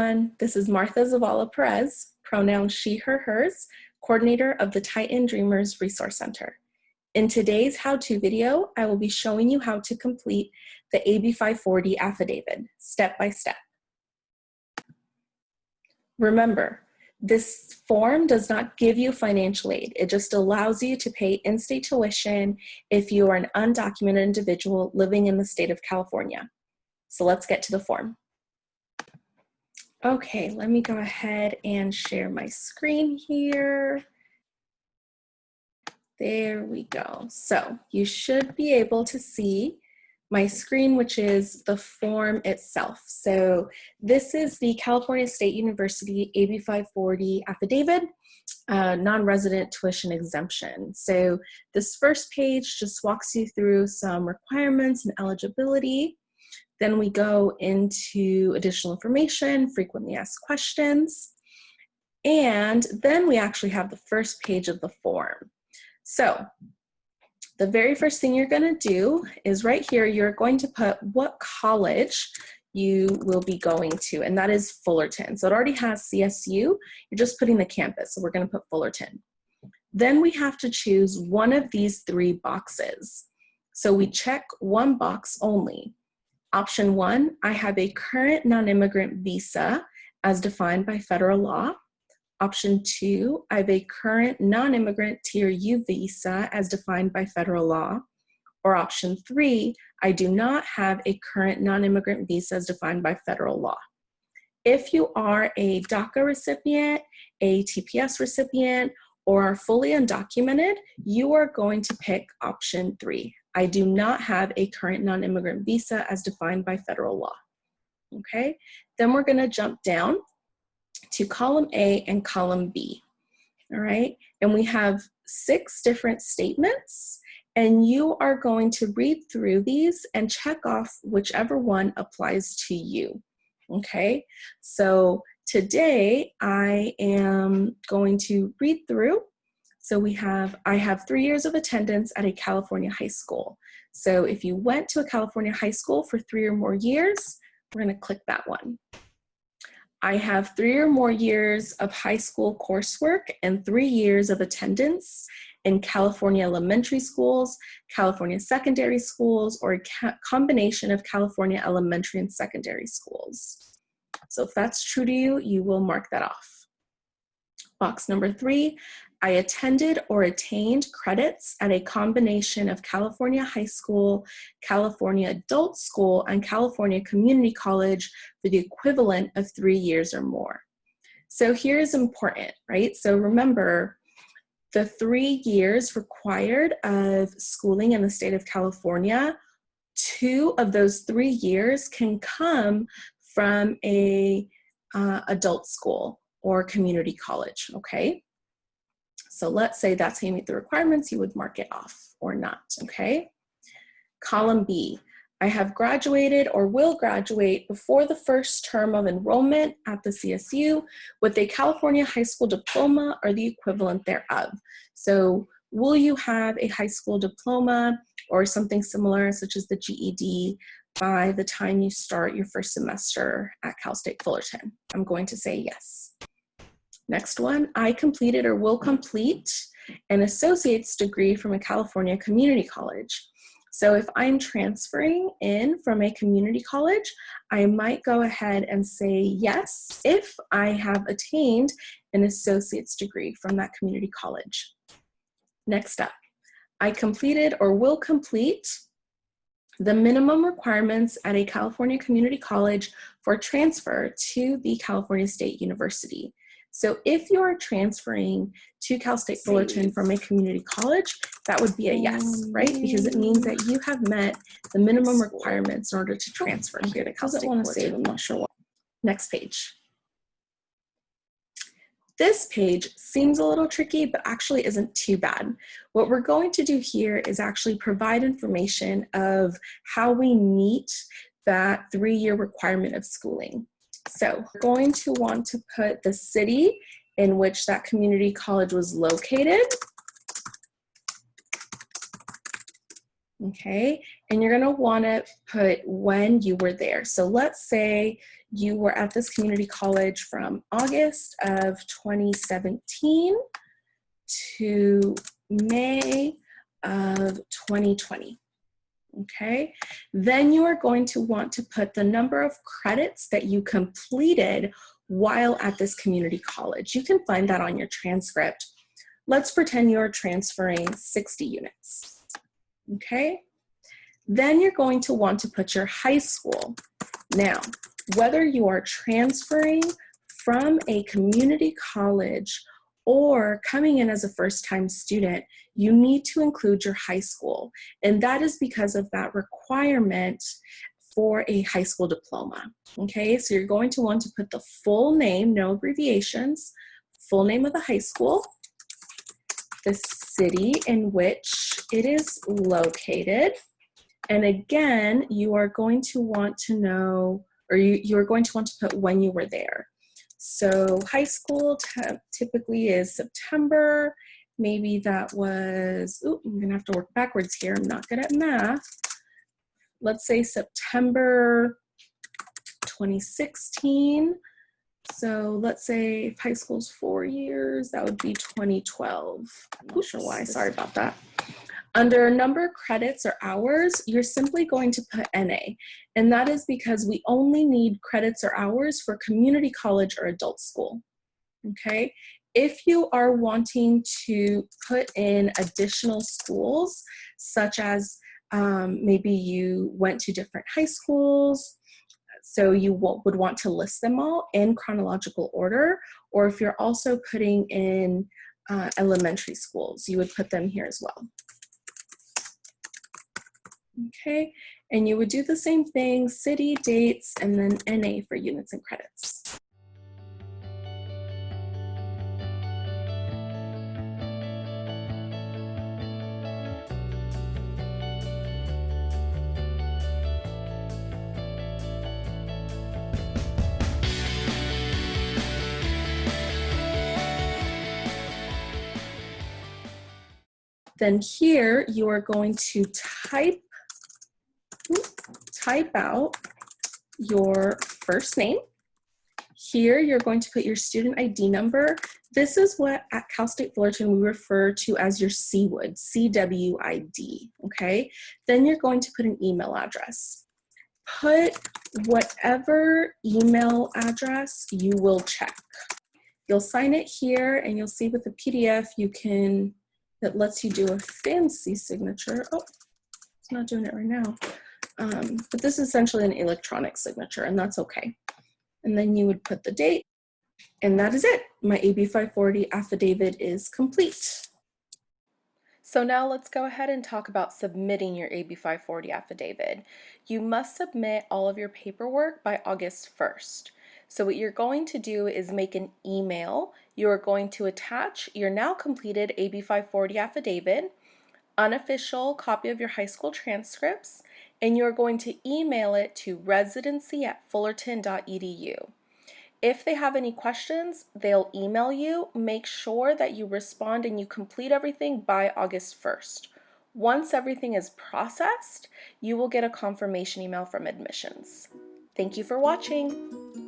everyone. This is Martha Zavala Perez, pronouns she, her, hers, coordinator of the Titan Dreamers Resource Center. In today's how-to video, I will be showing you how to complete the AB 540 affidavit, step by step. Remember, this form does not give you financial aid. It just allows you to pay in-state tuition if you are an undocumented individual living in the state of California. So let's get to the form. Okay, let me go ahead and share my screen here. There we go. So you should be able to see my screen, which is the form itself. So this is the California State University AB 540 affidavit, non-resident tuition exemption. So this first page just walks you through some requirements and eligibility. Then we go into additional information, frequently asked questions, and then we actually have the first page of the form. So the very first thing you're going to do is right here, you're going to put what college you will be going to, and that is Fullerton. So it already has CSU, you're just putting the campus, so we're going to put Fullerton. Then we have to choose one of these three boxes. So we check one box only. Option 1, I have a current non-immigrant visa as defined by federal law. Option 2, I have a current non-immigrant Tier U visa as defined by federal law. Or option 3, I do not have a current non-immigrant visa as defined by federal law. If you are a DACA recipient, a TPS recipient, or are fully undocumented, you are going to pick option 3. I do not have a current non-immigrant visa as defined by federal law. Okay, then we're going to jump down to column A and column B. All right, and we have 6 different statements, and you are going to read through these and check off whichever one applies to you. Okay, so today I am going to read through. So I have 3 years of attendance at a California high school. So if you went to a California high school for 3 or more years, we're going to click that one. I have 3 or more years of high school coursework and 3 years of attendance in California elementary schools, California secondary schools, or a combination of California elementary and secondary schools. So if that's true to you, you will mark that off. Box number 3, I attended or attained credits at a combination of California high school, California adult school, and California community college for the equivalent of 3 years or more. So here's important, right? So remember, the 3 years required of schooling in the state of California, 2 of those 3 years can come from a adult school or community college, okay? So let's say that's how you meet the requirements, you would mark it off or not, okay? Column B, I have graduated or will graduate before the first term of enrollment at the CSU with a California high school diploma or the equivalent thereof. So will you have a high school diploma or something similar such as the GED by the time you start your first semester at Cal State Fullerton? I'm going to say yes. Next one, I completed or will complete an associate's degree from a California community college. So if I'm transferring in from a community college, I might go ahead and say yes if I have attained an associate's degree from that community college. Next up, I completed or will complete the minimum requirements at a California community college for transfer to the California State University. So if you're transferring to Cal State Fullerton from a community college, that would be a yes, right? Because it means that you have met the minimum requirements in order to transfer here to Cal State Fullerton. I'm not sure why. Next page. This page seems a little tricky, but actually isn't too bad. What we're going to do here is actually provide information of how we meet that 3-year requirement of schooling. So we're going to want to put the city in which that community college was located. Okay, and you're gonna wanna put when you were there. So let's say you were at this community college from August of 2017 to May of 2020. Okay, then you are going to want to put the number of credits that you completed while at this community college. You can find that on your transcript. Let's pretend you're transferring 60 units. Okay, then you're going to want to put your high school. Now, whether you are transferring from a community college or coming in as a first-time student, you need to include your high school. And that is because of that requirement for a high school diploma. Okay, so you're going to want to put the full name, no abbreviations, full name of the high school, the city in which it is located. And again, you are going to want to know, or you're going to want to put when you were there. So high school typically is September. Maybe that was, I'm gonna have to work backwards here. I'm not good at math. Let's say September 2016. So let's say if high school's 4 years, that would be 2012. I'm not sure why, sorry about that. Under number credits or hours, you're simply going to put NA, and that is because we only need credits or hours for community college or adult school, okay? If you are wanting to put in additional schools, such as maybe you went to different high schools, so you would want to list them all in chronological order, or if you're also putting in elementary schools, you would put them here as well. Okay, and you would do the same thing, city, dates, and then NA for units and credits. Then here you are going to type out your first name. Here you're going to put your student ID number. This is what at Cal State Fullerton we refer to as your CWID, CWID, okay? Then you're going to put an email address. Put whatever email address you will check. You'll sign it here and you'll see with the PDF that lets you do a fancy signature. Oh, it's not doing it right now. But this is essentially an electronic signature, and that's okay. And then you would put the date, and that is it. My AB 540 affidavit is complete. So now let's go ahead and talk about submitting your AB 540 affidavit. You must submit all of your paperwork by August 1st. So what you're going to do is make an email. You're going to attach your now completed AB 540 affidavit, unofficial copy of your high school transcripts, and you're going to email it to residency@fullerton.edu. If they have any questions, they'll email you. Make sure that you respond and you complete everything by August 1st. Once everything is processed, you will get a confirmation email from admissions. Thank you for watching.